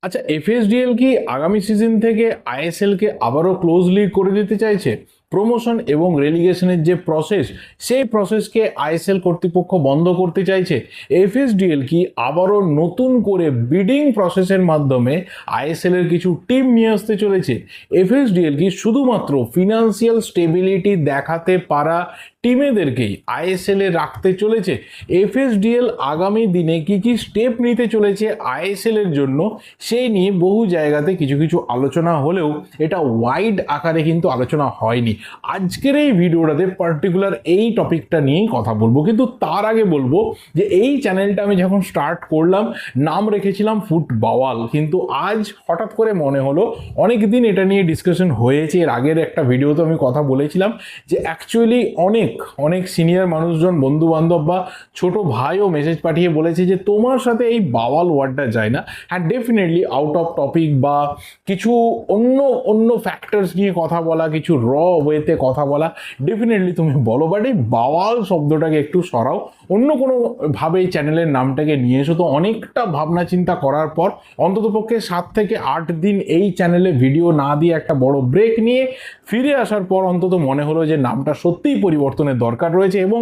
আচ্ছা, এফএসডিএল কি আগামী সিজন থেকে আইএসএল কে আবারও ক্লোজলি করে দিতে চাইছে? প্রমোশন এবং রেলিগেশনের যে প্রসেস, সেই প্রসেসকে আইএসএল কর্তৃপক্ষ বন্ধ করতে চাইছে। এফএসডিএল কি আবারও নতুন করে বিডিং প্রসেসের মাধ্যমে আইএসএল এর কিছু টিম নিয়ে আসতে চলেছে? এফএসডিএল কি শুধুমাত্র ফিনান্সিয়াল স্টেবিলিটি দেখাতে পারা টিমেদেরকেই আইএসএল এ রাখতে চলেছে? এফএসডিএল আগামী দিনে কি কি স্টেপ নিতে চলেছে আইএসএল এর জন্য, সেই নিয়ে বহু জায়গাতে কিছু কিছু আলোচনা হলেও এটা ওয়াইড আকারে কিন্তু আলোচনা হয়নি। আজকের এই ভিডিওটাতে পার্টিকুলার এই টপিকটা নিয়েই কথা বলবো, কিন্তু তার আগে বলবো যে এই চ্যানেলটা আমি যখন স্টার্ট করলাম নাম রেখেছিলাম ফুট বাওয়াল, কিন্তু আজ হঠাৎ করে মনে হলো, অনেক দিন এটা নিয়ে ডিসকাশন হয়েছে, এর আগের একটা ভিডিওতে আমি কথা বলেছিলাম যে অ্যাকচুয়ালি অনেক অনেক সিনিয়র মানুষজন, বন্ধু বান্ধব বা ছোট ভাইও মেসেজ পাঠিয়ে বলেছে যে তোমার সাথে এই বাওয়াল ওয়ার্ডটা যায় না। হ্যাঁ, ডেফিনেটলি আউট অফ টপিক বা কিছু অন্য অন্য ফ্যাক্টরস নিয়ে কথা বলা, কিছু র ওয়েতে কথা বলা ডেফিনেটলি তুমি বলো, বাট এই বাওয়াল শব্দটাকে একটু সরাও, অন্য কোনো ভাবে এই চ্যানেলের নামটাকে নিয়ে এসো। তো অনেকটা ভাবনা চিন্তা করার পর অন্ততপক্ষে 7 থেকে 8 দিন এই চ্যানেলে ভিডিও না দিয়ে একটা বড় ব্রেক নিয়ে ফিরে আসার পর অন্তত মনে হলো যে নামটা সত্যিই পরিবর্তনের দরকার রয়েছে, এবং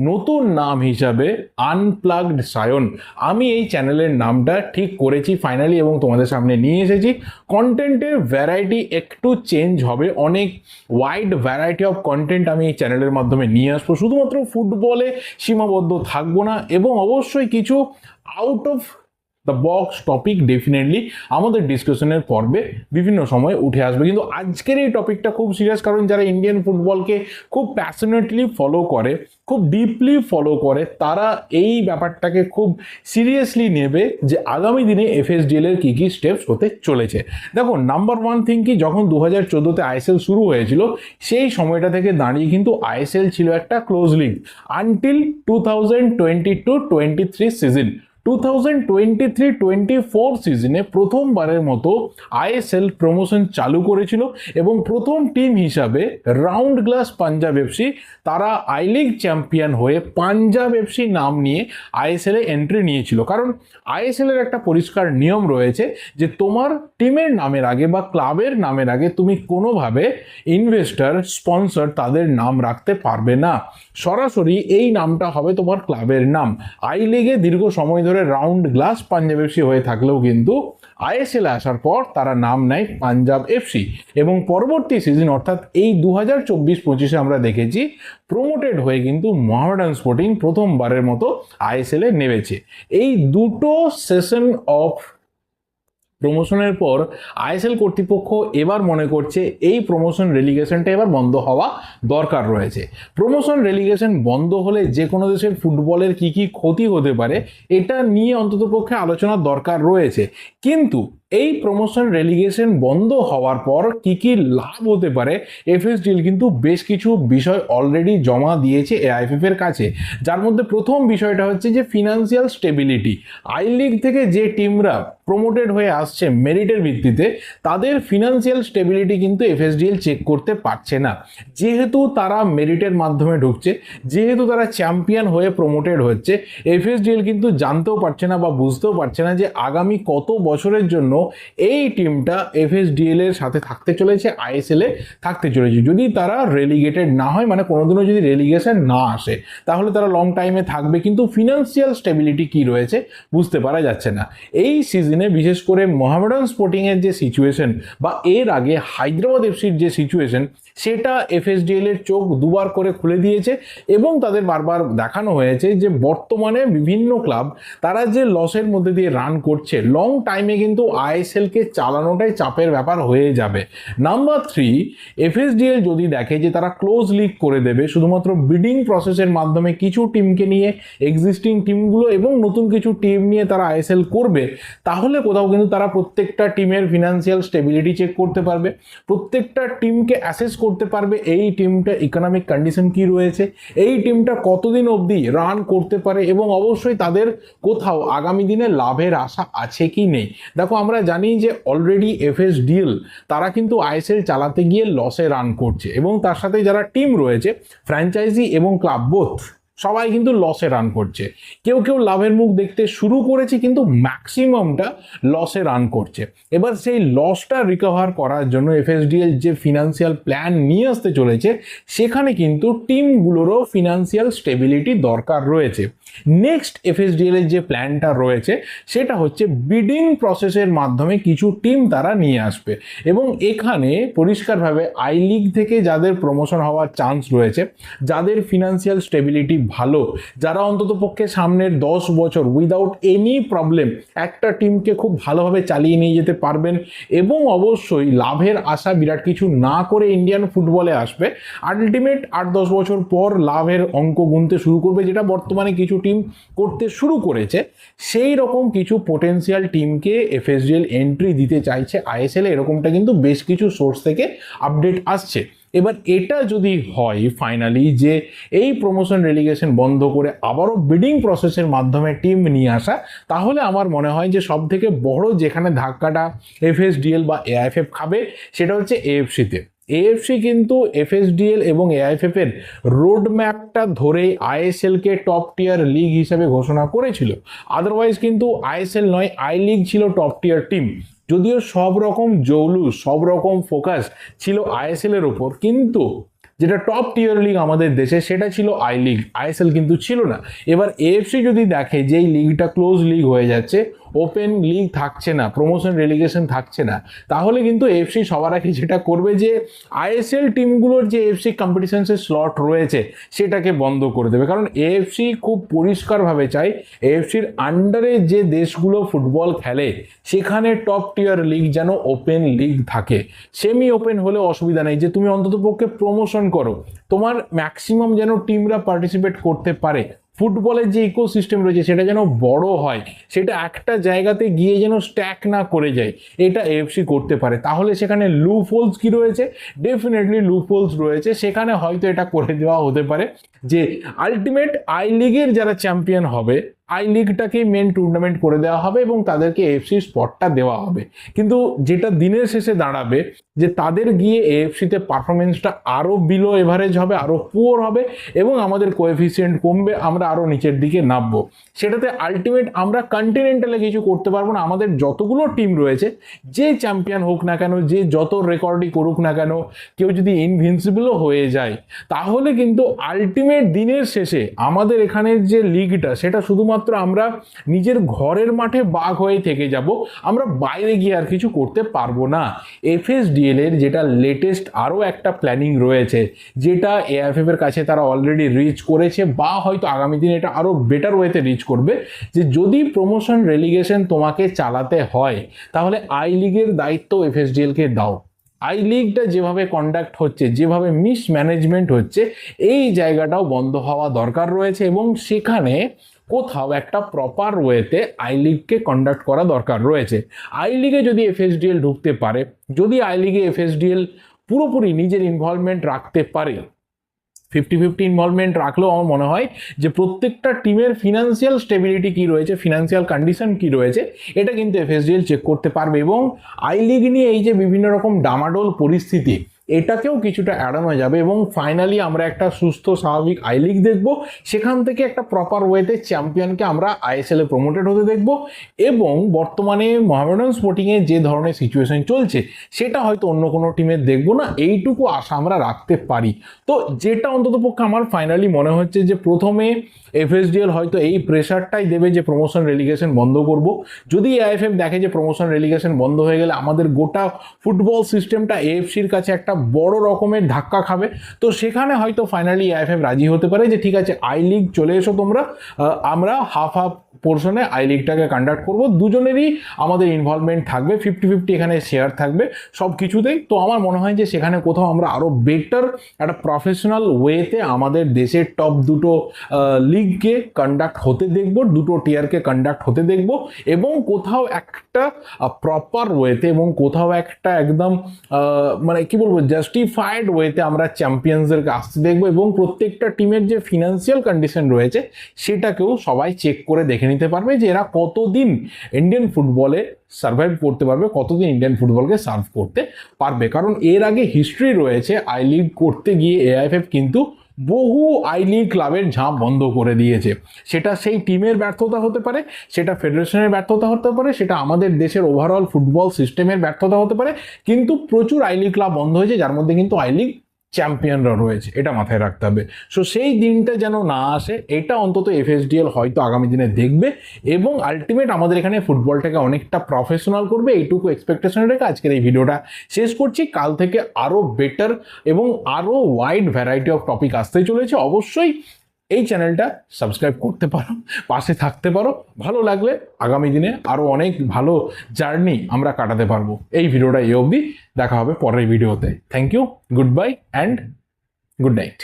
নতুন নাম হিসাবে আনপ্লাগড সায়ন আমি এই চ্যানেলের নামটা ঠিক করেছি ফাইনালি, এবং তোমাদের সামনে নিয়ে এসেছি। কন্টেন্টের ভ্যারাইটি একটু চেঞ্জ হবে, অনেক ওয়াইড ভ্যারাইটি অফ কন্টেন্ট আমি এই চ্যানেলের মাধ্যমে নিয়ে আসবো, শুধুমাত্র ফুটবলে সীমাবদ্ধ থাকবো না, এবং অবশ্যই কিছু out of the box topic definitely আমাদের ডিসকাশনের পর্বে বিভিন্ন সময় উঠে আসবে। কিন্তু আজকের এই টপিকটা খুব সিরিয়াস, কারণ যারা ইন্ডিয়ান ফুটবলকে খুব প্যাশনেটলি ফলো করে, খুব ডিপলি ফলো করে, তারা এই ব্যাপারটাকে খুব সিরিয়াসলি নেবে যে আগামী দিনে এফএসডিএল এর কী কী স্টেপস হতে চলেছে। দেখো, নাম্বার ওয়ান থিং কি, যখন 2014-তে আইএসএল শুরু হয়েছিল সেই সময়টা থেকে দাঁড়িয়ে কিন্তু আইএসএল ছিল একটা ক্লোজ লিগ আনটিল 2022-23 সিজন। 2023-24 সিজনে প্রথমবারের মতো আইএসএল প্রমোশন চালু করেছিল, এবং প্রথম টিম হিসাবে রাউন্ড গ্লাস পাঞ্জাব এফসি, তারা আই লিগ চ্যাম্পিয়ন হয়ে পাঞ্জাব এফসি নাম নিয়ে আইএসএল এ এন্ট্রি নিয়েছিল। কারণ আইএসএল এর একটা পরিষ্কার নিয়ম রয়েছে যে তোমার টিমের নামের আগে বা ক্লাবের নামের আগে তুমি কোনোভাবে ইনভেস্টর, স্পন্সর তাদের নাম রাখতে পারবে না, সরাসরি এই নামটা হবে তোমার ক্লাবের নাম। আই লিগে দীর্ঘ সময় ধরে রাউন্ড গ্লাস পাঞ্জাব এফসি হয়ে থাকলেও কিন্তু আইএসএল আসার পর তারা নাম নেয় পাঞ্জাব এফসি, এবং পরবর্তী সিজন অর্থাৎ এই 2024-25-এ আমরা দেখেছি প্রমোটেড হয়ে কিন্তু মোহামেডান স্পোর্টিং প্রথমবারের মতো আইএসএল এ নেমেছে। এই দুটো সেশন অফ প্রমোশনের পর আইএসএল কর্তৃপক্ষ এবার মনে করছে এই প্রমোশন রেলিগেশনটা এবার বন্ধ হওয়া দরকার রয়েছে। প্রমোশন রেলিগেশন বন্ধ হলে যে কোনো দেশের ফুটবলের কি কি ক্ষতি হতে পারে এটা নিয়ে অন্ততপক্ষে আলোচনার দরকার রয়েছে, কিন্তু এই প্রমোশন রেলিগেশন বন্ধ হওয়ার পর কি কি লাভ হতে পারে এফএসডিএল কিন্তু বেশ কিছু বিষয় অলরেডি জমা দিয়েছে এআইএফএফ এর কাছে, যার মধ্যে প্রথম বিষয়টা হচ্ছে যে ফিনান্সিয়াল স্টেবিলিটি। আই লিগ থেকে যে টিমরা প্রমোটেড হয়ে আসছে মেরিটের ভিত্তিতে, তাদের ফিনান্সিয়াল স্টেবিলিটি কিন্তু এফএসডিএল চেক করতে পারছে না, যেহেতু তারা মেরিটের মাধ্যমে ঢুকছে, যেহেতু তারা চ্যাম্পিয়ন হয়ে প্রমোটেড হচ্ছে। এফএসডিএল কিন্তু জানতেও পারছে না বা বুঝতেও পারছে না যে আগামী কত বছরের জন্য এই টিমটা এফএসডিএল এর সাথে থাকতে চলেছে, আইএসএল এ থাকতে চলেছে। যদি তারা রেলিগেটেড না হয়, মানে কোনোদিনও যদি রেলিগেশন না আসে, তাহলে তারা লং টাইমে থাকবে, কিন্তু ফিনান্সিয়াল স্টেবিলিটি কি রয়েছে বুঝতে পারা যাচ্ছে না। এই সিজনে বিশেষ করে মোহামেডান স্পোর্টিং এর যে সিচুয়েশন, বা এর আগে হায়দ্রাবাদ এফসির যে সিচুয়েশন, সেটা এফএসডিএল এর চোখ দুবার করে খুলে দিয়েছে, এবং তাদের বারবার দেখানো হয়েছে যে বর্তমানে বিভিন্ন ক্লাব তারা যে লসের মধ্যে দিয়ে রান করছে, লং টাইমে কিন্তু আইএসএল কে চালানোটাই চাপের ব্যাপার হয়ে যাবে। নাম্বার 3, এফএসডিএল যদি দেখে যে তারা ক্লোজ লিগ করে দেবে শুধুমাত্র বিডিং প্রসেসের মাধ্যমে, কিছু টিমকে নিয়ে, এক্সিস্টিং টিমগুলো এবং নতুন কিছু টিম নিয়ে তারা আইএসএল করবে, তাহলে কোথাও কিন্তু তারা প্রত্যেকটা টিমের ফিনান্সিয়াল স্টেবিলিটি চেক করতে পারবে, প্রত্যেকটা টিমকে অ্যাসেস করতে পারবে এই টিমটা ইকোনমিক কন্ডিশন কি রয়েছে, এই টিমটা কতদিন অবধি রান করতে পারে, এবং অবশ্যই তাদের কোথাও আগামী দিনে লাভের আশা আছে কি নেই। দেখো, আমরা জানি যে অলরেডি এফএসডিএল তারা কিন্তু আইএসএল চালাতে গিয়ে লসে রান করছে, এবং তার সাথে যারা টিম রয়েছে ফ্র্যাঞ্চাইজি এবং ক্লাব বোথ, সবাই কিন্তু লসে রান করছে, কেউ কেউ লাভের মুখ দেখতে শুরু করেছে, কিন্তু ম্যাক্সিমামটা লসে রান করছে। এবার সেই লসটা রিকভার করার জন্য এফএসডিএল যে ফিনান্সিয়াল প্ল্যান নিয়ে আসতে চলেছে, সেখানে কিন্তু টিমগুলোরও ফিনান্সিয়াল স্টেবিলিটি দরকার রয়েছে। নেক্সট এফএসডিএল এর যে প্ল্যানটা রয়েছে সেটা হচ্ছে বিডিং প্রসেসের মাধ্যমে কিছু টিম তারা নিয়ে আসবে, এবং এখানে পরিষ্কারভাবে আই লিগ থেকে যাদের প্রমোশন হওয়ার চান্স রয়েছে, যাদের ফিনান্সিয়াল স্টেবিলিটি ভালো, যারা অন্তত পক্ষে সামনের 10 বছর উইদাউট এনি প্রবলেম একটা টিমকে খুব ভালোভাবে চালিয়ে নিয়ে যেতে পারবেন, এবং অবশ্যই লাভের আশা বিরাট কিছু না করে ইন্ডিয়ান ফুটবলে আসবে, আলটিমেট 8-10 বছর পর লাভের অঙ্ক গুনতে শুরু করবে, যেটা বর্তমানে কিছু টিম করতে শুরু করেছে। সেই রকম কিছু পোটেন্সিয়াল টিমকে এফএসডিএল এন্ট্রি দিতে চাইছে আইএসএল, এরকমটা কিন্তু বেশ কিছু সোর্স থেকে আপডেট আসছে। এবার এটা যদি হয় ফাইনালি যে এই প্রমোশন রেলিগেশন বন্ধ করে আবারও বিডিং প্রসেসের মাধ্যমে টিম নিয়ে আসা, তাহলে আমার মনে হয় যে সব থেকে বড় যেখানে ধাক্কাটা এফএসডিএল বা এআইএফএফ খাবে সেটা হচ্ছে এএফসিতে। এএফসি কিন্তু এফএসডিএল এবং এআইএফএফ এর রোড ম্যাপটা ধরেই আইএসএলকে টপ টিয়ার লিগ হিসেবে ঘোষণা করেছিল। আদারওয়াইজ কিন্তু আইএসএল নয়, আই লিগ ছিল টপ টিয়ার টিম। যদিও সব রকম জৌলুস, সব রকম ফোকাস ছিল আইএসএল এর ওপর, কিন্তু যেটা টপ টিয়ার লিগ আমাদের দেশে সেটা ছিল আই লিগ, আইএসএল কিন্তু ছিল না। এবার এএফসি যদি দেখে যে এই লিগটা ক্লোজ লিগ হয়ে যাচ্ছে, ওপেন লিগ থাকছে না, প্রমোশন রেলিগেশন থাকছে না, তাহলে কিন্তু এএফসি সবার আগে যেটা করবে যে আইএসএল টিমগুলোর যে এএফসি কম্পিটিশনসের স্লট রয়েছে সেটাকে বন্ধ করে দেবে। কারণ এএফসি খুব পরিষ্কারভাবে চায় এএফসির আন্ডারে যে দেশগুলো ফুটবল খেলে সেখানে টপ টিয়ার লিগ যেন ওপেন লিগ থাকে। সেমি ওপেন হলে অসুবিধা নেই, যে তুমি অন্তত পক্ষে প্রমোশন করো, তোমার ম্যাক্সিমাম যেন টিমরা পার্টিসিপেট করতে পারে, ফুটবলের যে ইকোসিস্টেম রয়েছে সেটা যেন বড় হয়, সেটা একটা জায়গাতে গিয়ে যেন স্ট্যাক না করে যায়, এটা এএফসি করতে পারে। তাহলে সেখানে লুপ হোলস কি রয়েছে? ডেফিনেটলি লুপ হোলস রয়েছে। সেখানে হয়তো এটা করে দেওয়া হতে পারে যে আলটিমেট আই লিগের যারা চ্যাম্পিয়ন হবে, আই লিগটাকে মেন টুর্নামেন্ট করে দেওয়া হবে এবং তাদেরকে এএফসি স্পটটা দেওয়া হবে। কিন্তু যেটা দিনের শেষে দাঁড়াবে যে তাদের গিয়ে এএফসিতে পারফরমেন্সটা আরও বিলো এভারেজ হবে, আরও পুয়ার হবে, এবং আমাদের কোএফিসিয়েন্ট কমবে, আমরা আরও নিচের দিকে নামবো। সেটাতে আলটিমেট আমরা কন্টিনেন্টালে কিছু করতে পারবো না। আমাদের যতগুলো টিম রয়েছে, যে চ্যাম্পিয়ন হোক না কেন, যে যত রেকর্ডই করুক না কেন, কেউ যদি ইনভিনসিবলও হয়ে যায়, তাহলে কিন্তু আলটিমেট দিনের শেষে আমাদের এখানের যে লিগটা সেটা শুধুমাত্র আমরা নিজের ঘরের মাঠে বাঘ হয়ে থেকে যাব, আমরা বাইরে গিয়ে আর কিছু করতে পারবো না। এফএসডিএল এর যেটা লেটেস্ট আরও একটা প্ল্যানিং রয়েছে, যেটা এআইএফএফ এর কাছে তারা অলরেডি রিচ করেছে, বা হয়তো আগামী দিনে এটা আরও বেটার ওয়েতে রিচ করবে, যে যদি প্রমোশন রেলিগেশন তোমাকে চালাতে হয় তাহলে আই লিগের দায়িত্ব এফএসডিএল কে দাও। আই লিগটা যেভাবে কন্ডাক্ট হচ্ছে, যেভাবে মিসম্যানেজমেন্ট হচ্ছে, এই জায়গাটাও বন্ধ হওয়া দরকার রয়েছে, এবং সেখানে কোথাও একটা প্রপার ওয়েতে আই লিগকে কন্ডাক্ট করা দরকার রয়েছে। আই লিগে যদি এফএসডিএল ঢুকতে পারে, যদি আই লিগে এফএসডিএল পুরোপুরি নিজের ইনভলভমেন্ট রাখতে পারে, 50-50 ইনভলভমেন্ট রাখলেও আমার মনে হয় যে প্রত্যেকটা টিমের ফিনান্সিয়াল স্টেবিলিটি কী রয়েছে, ফিনান্সিয়াল কন্ডিশন কী রয়েছে, এটা কিন্তু এফএসডিএল চেক করতে পারবে, এবং আই লিগ নিয়ে এই যে বিভিন্ন রকম ডামাডোল পরিস্থিতি, এটাকেও কিছুটা এড়ানো যাবে, এবং ফাইনালি আমরা একটা সুস্থ স্বাভাবিক আই লিগ দেখব। সেখান থেকে একটা প্রপার ওয়েতে চ্যাম্পিয়নকে আমরা আইএসএল এ প্রমোটেড হতে দেখব, এবং বর্তমানে মোহামেডান স্পোর্টিংয়ে যে ধরনের সিচুয়েশন চলছে সেটা হয়তো অন্য কোনো টিমের দেখব না, এইটুকু আশা আমরা রাখতে পারি। তো যেটা অন্তত পক্ষে আমার ফাইনালি মনে হচ্ছে যে প্রথমে এফএসডিএল হয়তো এই প্রেশারটাই দেবে যে প্রমোশন রেলিগেশন বন্ধ করব। যদি এআইএফএফ দেখে যে প্রমোশন রেলিগেশন বন্ধ হয়ে গেলে আমাদের গোটা ফুটবল সিস্টেমটা এএফসির কাছে একটা বড় রকমের ধাক্কা খাবে, তো সেখানে হয়তো ফাইনালি এআইএফএফ রাজি হতে পারে যে ঠিক আছে আই লিগ চলে এসো তোমরা, আমরা হাফ হাফ পোর্শনে আই লিগটাকে কন্ডাক্ট করব, দুজনেরই আমাদের ইনভলভমেন্ট থাকবে, 50-50 এখানে শেয়ার থাকবে সব কিছুতেই। তো আমার মনে হয় যে সেখানে কোথাও আমরা আরও বেটার একটা প্রফেশনাল ওয়েতে আমাদের দেশের টপ দুটো লিগকে কন্ডাক্ট হতে দেখব, দুটো টিয়ারকে কন্ডাক্ট হতে দেখব, এবং কোথাও একটা প্রপার ওয়েতে এবং কোথাও একটা একদম মানে কি বলবো জাস্টিফাইড ওয়েতে আমরা চ্যাম্পিয়ন্সদেরকে আসতে দেখবো, এবং প্রত্যেকটা টিমের যে ফিনান্সিয়াল কন্ডিশন রয়েছে সেটাকেও সবাই চেক করে দেখে নিতে পারবে যে এরা কতদিন ইন্ডিয়ান ফুটবলে সার্ভাইভ করতে পারবে, কতদিন ইন্ডিয়ান ফুটবলকে সার্ভ করতে পারবে। কারণ এর আগে হিস্ট্রি রয়েছে, আই লিগ করতে গিয়ে এআইএফএফ কিন্তু বহু আই লিগ ক্লাবের ঝাঁপ বন্ধ করে দিয়েছে। সেটা সেই টিমের ব্যর্থতা হতে পারে, সেটা ফেডারেশনের ব্যর্থতা হতে পারে, সেটা আমাদের দেশের ওভারঅল ফুটবল সিস্টেমের ব্যর্থতা হতে পারে, কিন্তু প্রচুর আই লিগ ক্লাব বন্ধ হয়েছে, যার মধ্যে কিন্তু আই লিগ চ্যাম্পিয়নরা রয়েছে, এটা মাথায় রাখতে হবে। সো সেই দিনটা যেন না আসে, এটা অন্তত এফএসডিএল হয়তো আগামী দিনে দেখবে এবং আলটিমেট আমাদের এখানে ফুটবলটাকে অনেকটা প্রফেশনাল করবে, এইটুকু এক্সপেকটেশন রেখে আজকের এই ভিডিওটা শেষ করছি। কাল থেকে আরও বেটার এবং আরও ওয়াইড ভ্যারাইটি অফ টপিক আসতে চলেছে। অবশ্যই এই চ্যানেলটা সাবস্ক্রাইব করতে পারো, পাশে থাকতে পারো। ভালো লাগলে আগামী দিনে আরও অনেক ভালো জার্নি আমরা কাটাতে পারবো। এই ভিডিওটা এই অবধি, দেখা হবে পরের ভিডিওতে। Thank you, goodbye and good night.